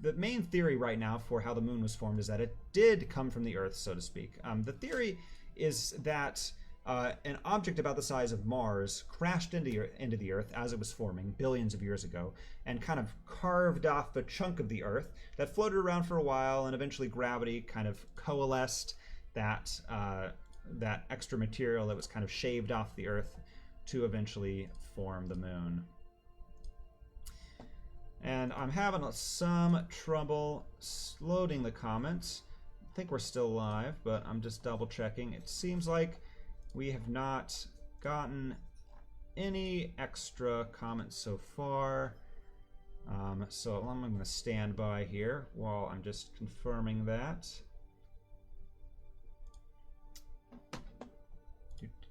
Speaker 2: the main theory right now for how the moon was formed is that it did come from the Earth, so to speak. The theory is that an object about the size of Mars crashed into the Earth as it was forming billions of years ago and kind of carved off a chunk of the Earth that floated around for a while, and eventually gravity kind of coalesced that extra material that was kind of shaved off the Earth to eventually form the moon. And I'm having some trouble loading the comments. I think we're still live, but I'm just double checking. It seems like we have not gotten any extra comments so far. So I'm going to stand by here while I'm just confirming that.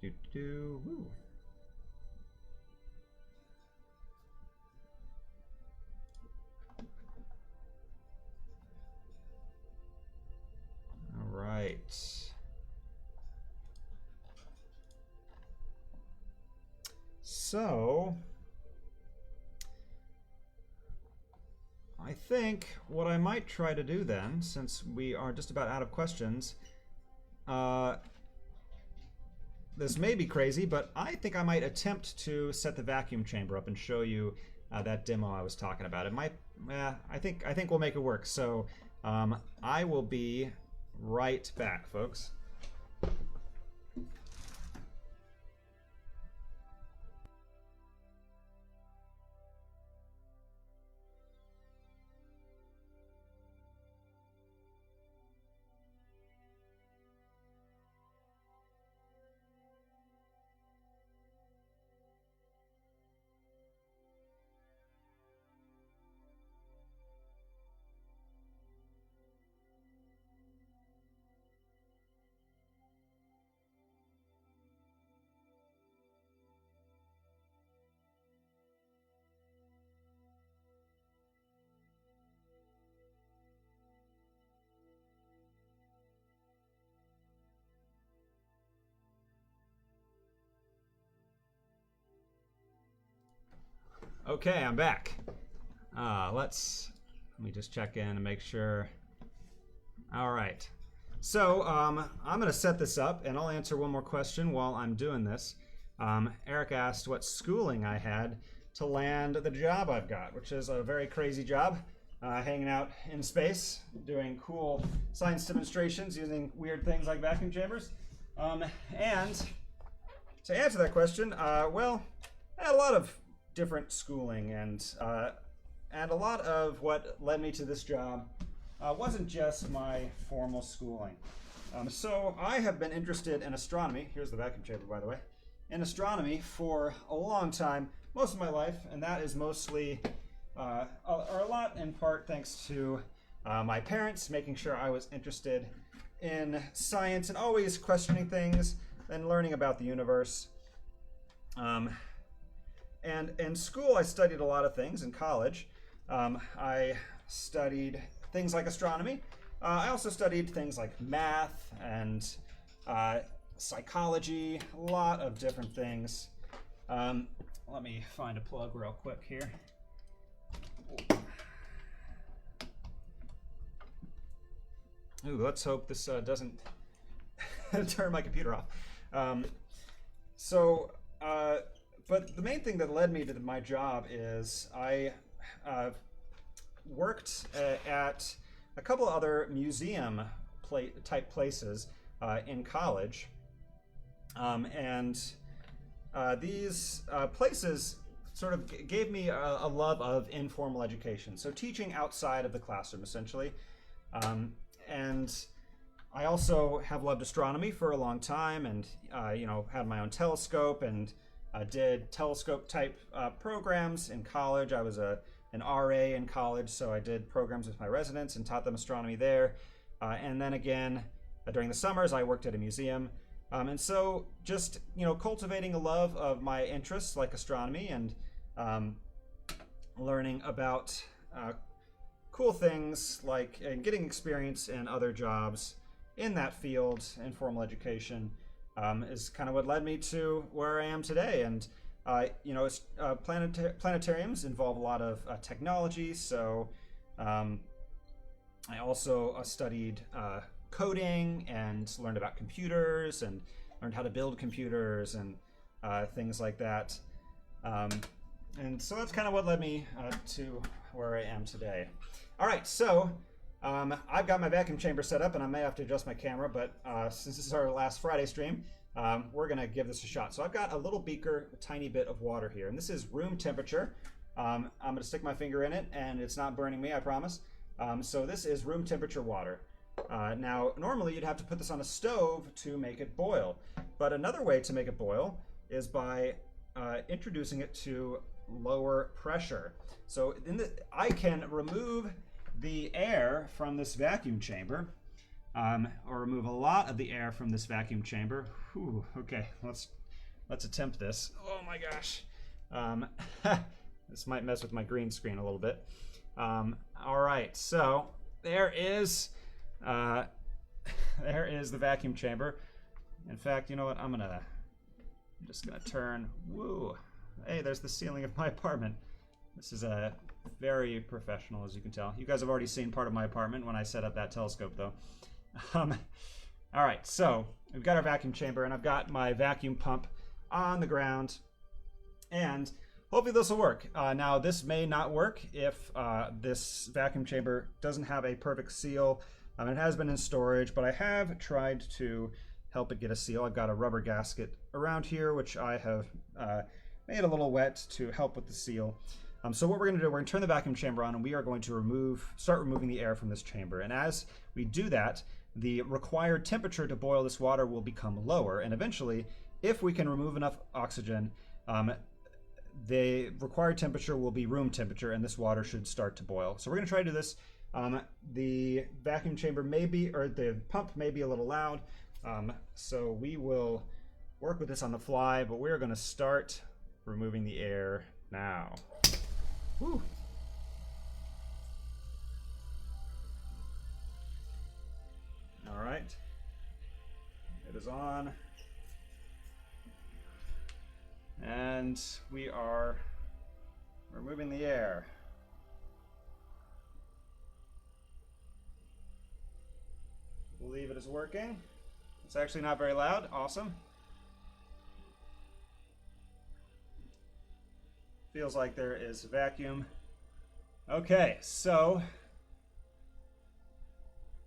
Speaker 2: Woo. All right. So I think what I might try to do then, since we are just about out of questions, this may be crazy, but I think I might attempt to set the vacuum chamber up and show you that demo I was talking about. It might, I think we'll make it work. So I will be right back, folks. Okay, I'm back. Let me just check in and make sure. All right. So I'm going to set this up, and I'll answer one more question while I'm doing this. Eric asked what schooling I had to land the job I've got, which is a very crazy job, hanging out in space, doing cool science demonstrations using weird things like vacuum chambers. And to answer that question, well, I had a lot of different schooling, and a lot of what led me to this job wasn't just my formal schooling. So I have been interested in astronomy, here's the vacuum chamber by the way, in astronomy for a long time, most of my life, and that is mostly, or a lot in part thanks to my parents making sure I was interested in science and always questioning things and learning about the universe. And in school, I studied a lot of things. In college, I studied things like astronomy. I also studied things like math and psychology, a lot of different things. Let me find a plug real quick here. Ooh, let's hope this doesn't turn my computer off. But the main thing that led me to my job is I worked at a couple other museum type places in college, and these places sort of gave me a love of informal education, so teaching outside of the classroom essentially. And I also have loved astronomy for a long time, and had my own telescope and did telescope type programs in college. I was an RA in college, so I did programs with my residents and taught them astronomy there. And then again, during the summers, I worked at a museum. And so just, cultivating a love of my interests like astronomy and learning about cool things like getting experience in other jobs in that field, informal education, is kind of what led me to where I am today. And planetariums involve a lot of technology, so I also studied coding and learned about computers and learned how to build computers and things like that. And so that's kind of what led me to where I am today. All right, so I've got my vacuum chamber set up, and I may have to adjust my camera, but since this is our last Friday stream, we're gonna give this a shot. So I've got a little beaker, a tiny bit of water here, and this is room temperature. I'm gonna stick my finger in it, and it's not burning me, I promise. So this is room temperature water. Now, normally you'd have to put this on a stove to make it boil, but another way to make it boil is by introducing it to lower pressure. So I can remove the air from this vacuum chamber, or remove a lot of the air from this vacuum chamber. Whew, okay, let's attempt this. Oh my gosh. This might mess with my green screen a little bit. All right, so there is the vacuum chamber. In fact, you know what? I'm just gonna turn. Woo! Hey, there's the ceiling of my apartment. This is very professional, as you can tell. You guys have already seen part of my apartment when I set up that telescope, though. All right, so we've got our vacuum chamber, and I've got my vacuum pump on the ground, and hopefully this will work. Now, this may not work if this vacuum chamber doesn't have a perfect seal. It has been in storage, but I have tried to help it get a seal. I've got a rubber gasket around here, which I have made a little wet to help with the seal. So what we're going to do, we're going to turn the vacuum chamber on, and we are going to start removing the air from this chamber. And as we do that, the required temperature to boil this water will become lower. And eventually, if we can remove enough oxygen, the required temperature will be room temperature, and this water should start to boil. So we're going to try to do this. The vacuum chamber the pump may be a little loud, so we will work with this on the fly, but we're going to start removing the air now. Woo. All right, it is on, and we are removing the air. I believe it is working. It's actually not very loud. Awesome. Feels like there is a vacuum. Okay, so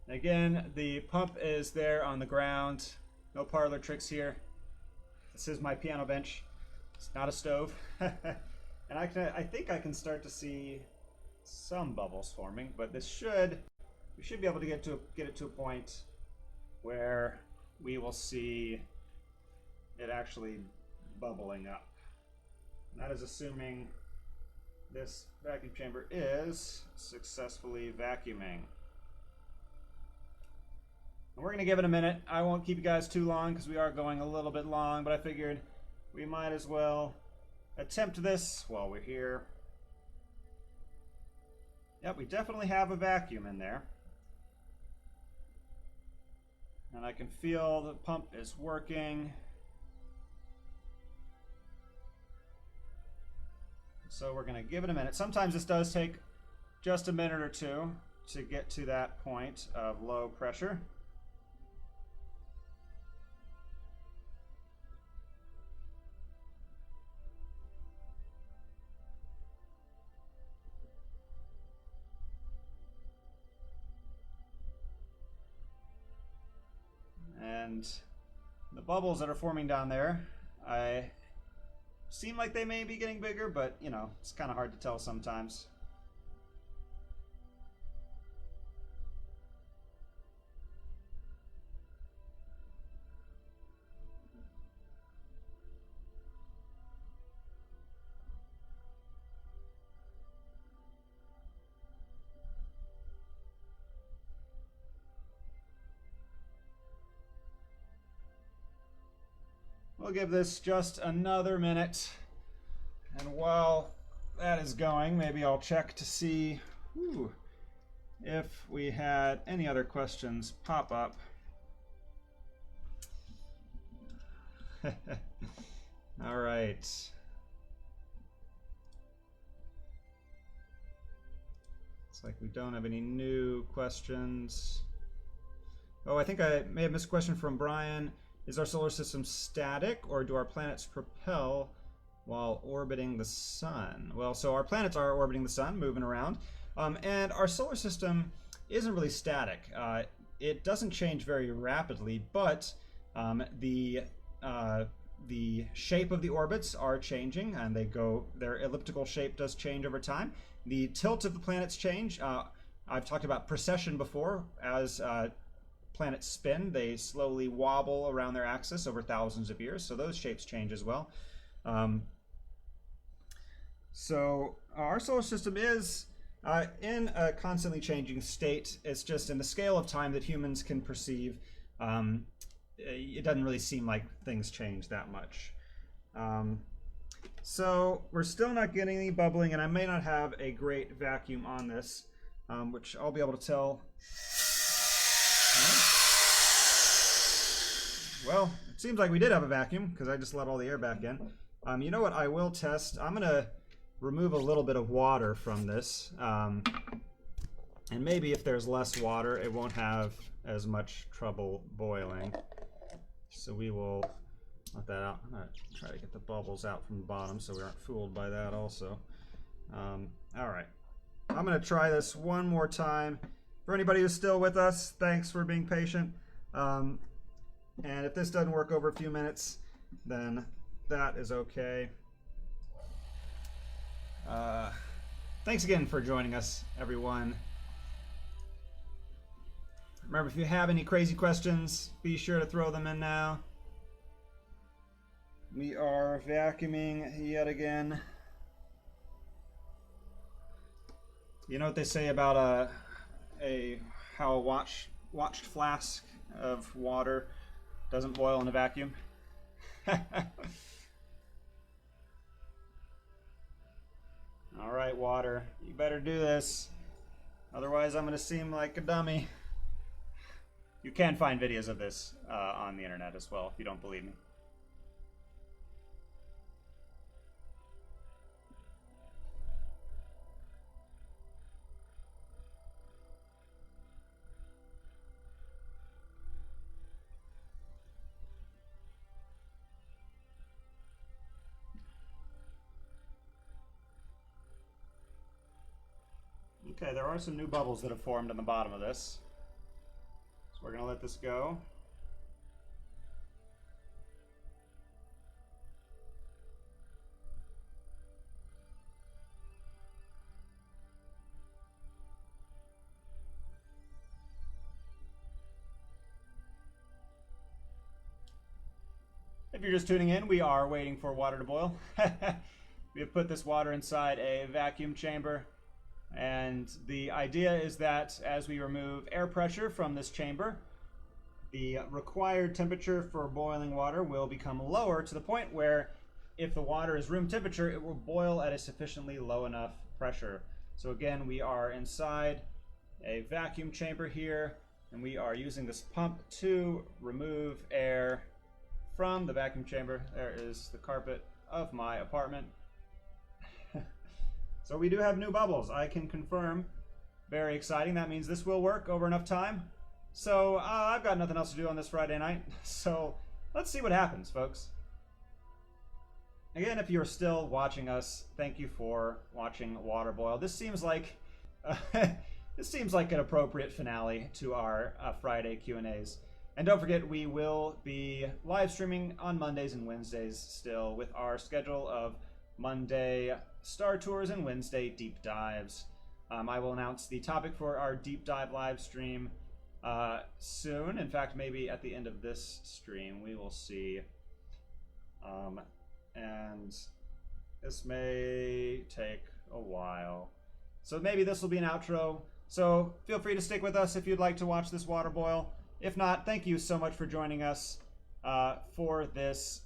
Speaker 2: again, the pump is there on the ground. No parlor tricks here. This is my piano bench. It's not a stove. And I think I can start to see some bubbles forming, but we should be able to get it to a point where we will see it actually bubbling up. And that is assuming this vacuum chamber is successfully vacuuming. And we're going to give it a minute. I won't keep you guys too long because we are going a little bit long, but I figured we might as well attempt this while we're here. Yep, we definitely have a vacuum in there. And I can feel the pump is working. So we're going to give it a minute. Sometimes this does take just a minute or two to get to that point of low pressure. And the bubbles that are forming down there, I seem like they may be getting bigger, but you know, it's kind of hard to tell sometimes. We'll give this just another minute, and while that is going, maybe I'll check to see if we had any other questions pop up. All right. Looks like we don't have any new questions. Oh, I think I may have missed a question from Brian. Is our solar system static, or do our planets propel while orbiting the sun? Well, so our planets are orbiting the sun, moving around, and our solar system isn't really static. It doesn't change very rapidly, but the shape of the orbits are changing, and their elliptical shape does change over time. The tilt of the planets change. I've talked about precession before. As planets spin, they slowly wobble around their axis over thousands of years, so those shapes change as well. So our solar system is in a constantly changing state. It's just in the scale of time that humans can perceive. It doesn't really seem like things change that much. So we're still not getting any bubbling, and I may not have a great vacuum on this, which I'll be able to tell. Well, it seems like we did have a vacuum because I just let all the air back in. You know what I will test? I'm going to remove a little bit of water from this. And maybe if there's less water, it won't have as much trouble boiling. So we will let that out. I'm going to try to get the bubbles out from the bottom so we aren't fooled by that also. All right. I'm going to try this one more time. For anybody who's still with us, thanks for being patient. And if this doesn't work over a few minutes, then that is okay. Thanks again for joining us, everyone. Remember, if you have any crazy questions, be sure to throw them in now. We are vacuuming yet again. You know what they say about how a watched flask of water doesn't boil in a vacuum? All right, water, you better do this. Otherwise, I'm going to seem like a dummy. You can find videos of this on the internet as well, if you don't believe me. Okay, there are some new bubbles that have formed on the bottom of this. So we're going to let this go. If you're just tuning in, we are waiting for water to boil. We have put this water inside a vacuum chamber. And the idea is that as we remove air pressure from this chamber, the required temperature for boiling water will become lower to the point where if the water is room temperature, it will boil at a sufficiently low enough pressure. So again, we are inside a vacuum chamber here, and we are using this pump to remove air from the vacuum chamber. There is the carpet of my apartment. So we do have new bubbles, I can confirm. Very exciting. That means this will work over enough time. So I've got nothing else to do on this Friday night. So let's see what happens, folks. Again, if you're still watching us, thank you for watching Water Boil. This seems like this seems like an appropriate finale to our Friday Q&As. And don't forget, we will be live streaming on Mondays and Wednesdays still, with our schedule of Monday Star Tours and Wednesday Deep Dives. I will announce the topic for our Deep Dive live stream soon. In fact, maybe at the end of this stream, we will see. And this may take a while. So maybe this will be an outro. So feel free to stick with us if you'd like to watch this water boil. If not, thank you so much for joining us for this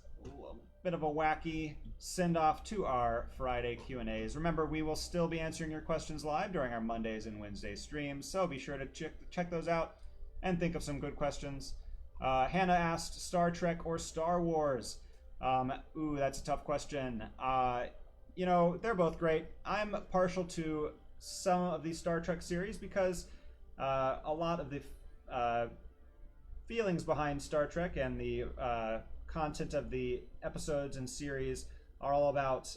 Speaker 2: bit of a wacky send-off to our Friday Q&As. Remember, we will still be answering your questions live during our Mondays and Wednesday streams, so be sure to check those out and think of some good questions. Hannah asked, Star Trek or Star Wars? Ooh, that's a tough question. You know, they're both great. I'm partial to some of the Star Trek series because a lot of the feelings behind Star Trek and the content of the episodes and series are all about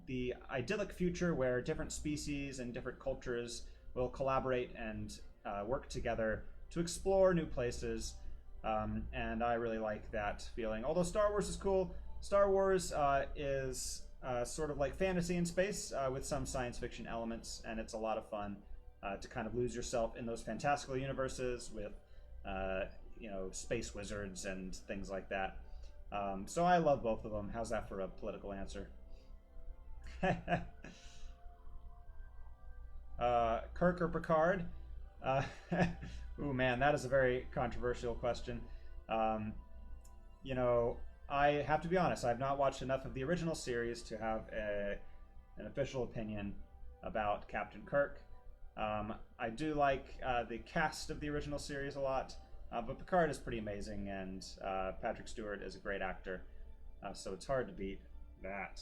Speaker 2: the idyllic future where different species and different cultures will collaborate and work together to explore new places. And I really like that feeling. Although Star Wars is cool, Star Wars is sort of like fantasy in space with some science fiction elements, and it's a lot of fun to kind of lose yourself in those fantastical universes with you know, space wizards and things like that. So I love both of them. How's that for a political answer? Kirk or Picard? Ooh, man, that is a very controversial question. You know, I have to be honest, I've not watched enough of the original series to have an official opinion about Captain Kirk. I do like the cast of the original series a lot, but Picard is pretty amazing, and Patrick Stewart is a great actor, so it's hard to beat that.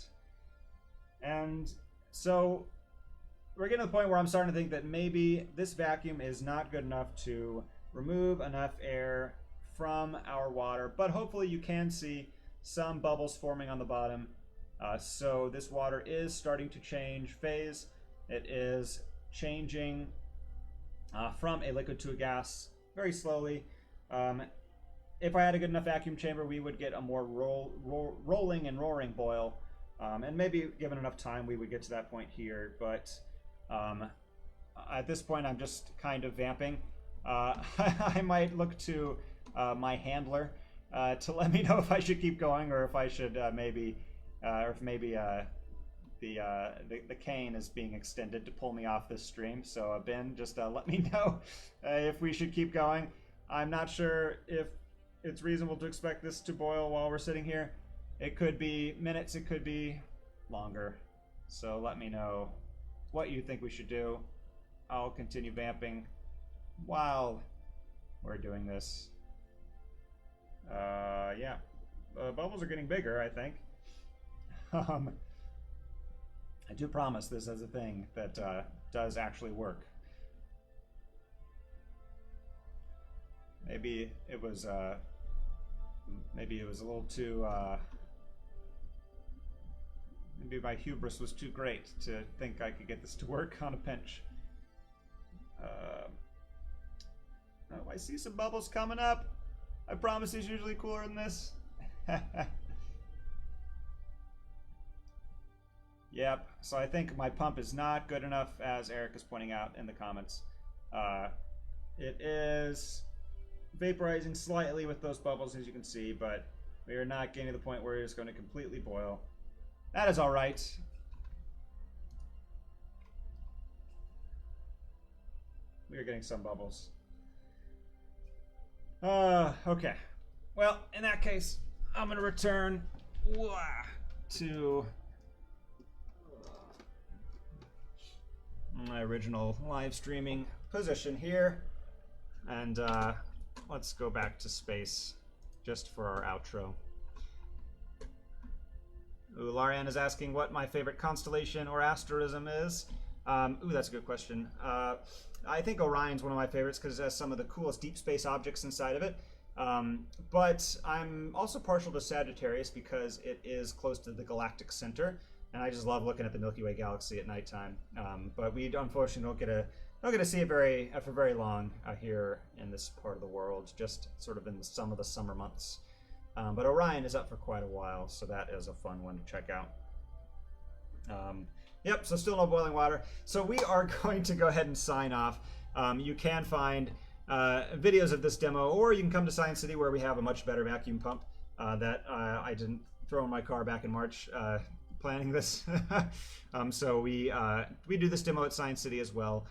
Speaker 2: And so we're getting to the point where I'm starting to think that maybe this vacuum is not good enough to remove enough air from our water, but hopefully you can see some bubbles forming on the bottom. So this water is starting to change phase. It is changing from a liquid to a gas very slowly. If I had a good enough vacuum chamber, we would get a more rolling and roaring boil. And maybe given enough time, we would get to that point here. But at this point, I'm just kind of vamping. I might look to my handler to let me know if I should keep going or if I should maybe, or if maybe the cane is being extended to pull me off this stream. So Ben, just let me know if we should keep going. I'm not sure if it's reasonable to expect this to boil while we're sitting here. It could be minutes, it could be longer. So let me know what you think we should do. I'll continue vamping while we're doing this. Yeah. Bubbles are getting bigger, I think. I do promise this is a thing that does actually work. Maybe it was a little too maybe my hubris was too great to think I could get this to work on a pinch. Oh, I see some bubbles coming up. I promise it's usually cooler than this. Yep, so I think my pump is not good enough, as Eric is pointing out in the comments. It is vaporizing slightly with those bubbles, as you can see, but we are not getting to the point where it's going to completely boil. That is all right. We are getting some bubbles. Okay. Well, in that case, I'm going to return to my original live streaming position here. And let's go back to space just for our outro. Larian is asking what my favorite constellation or asterism is. That's a good question. I think Orion's one of my favorites because it has some of the coolest deep space objects inside of it. But I'm also partial to Sagittarius because it is close to the galactic center, and I just love looking at the Milky Way galaxy at nighttime. But we unfortunately don't get to see it for very long here in this part of the world, just sort of in some of the summer months. But Orion is up for quite a while, so that is a fun one to check out. Yep, so still no boiling water. So we are going to go ahead and sign off. You can find videos of this demo, or you can come to Science City where we have a much better vacuum pump that I didn't throw in my car back in March planning this. So we do this demo at Science City as well,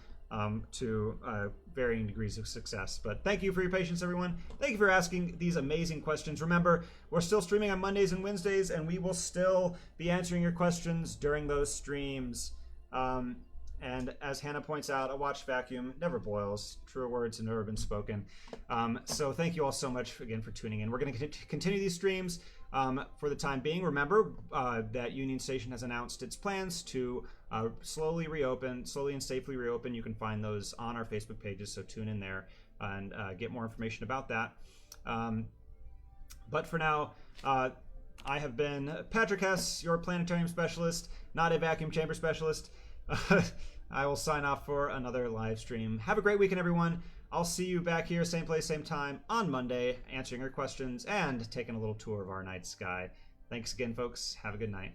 Speaker 2: to varying degrees of success. But thank you for your patience, everyone. Thank you for asking these amazing questions. Remember, we're still streaming on Mondays and Wednesdays, and we will still be answering your questions during those streams. And as Hannah points out, a watch vacuum never boils. Truer words have never been spoken. So thank you all so much again for tuning in. We're going to continue these streams for the time being. Remember that Union Station has announced its plans to slowly and safely reopen. You can find those on our Facebook pages, so tune in there and get more information about that. But for now, I have been Patrick Hess, your planetarium specialist, not a vacuum chamber specialist. I will sign off for another live stream. Have a great weekend, everyone. I'll see you back here, same place, same time, on Monday, answering your questions and taking a little tour of our night sky. Thanks again, folks. Have a good night.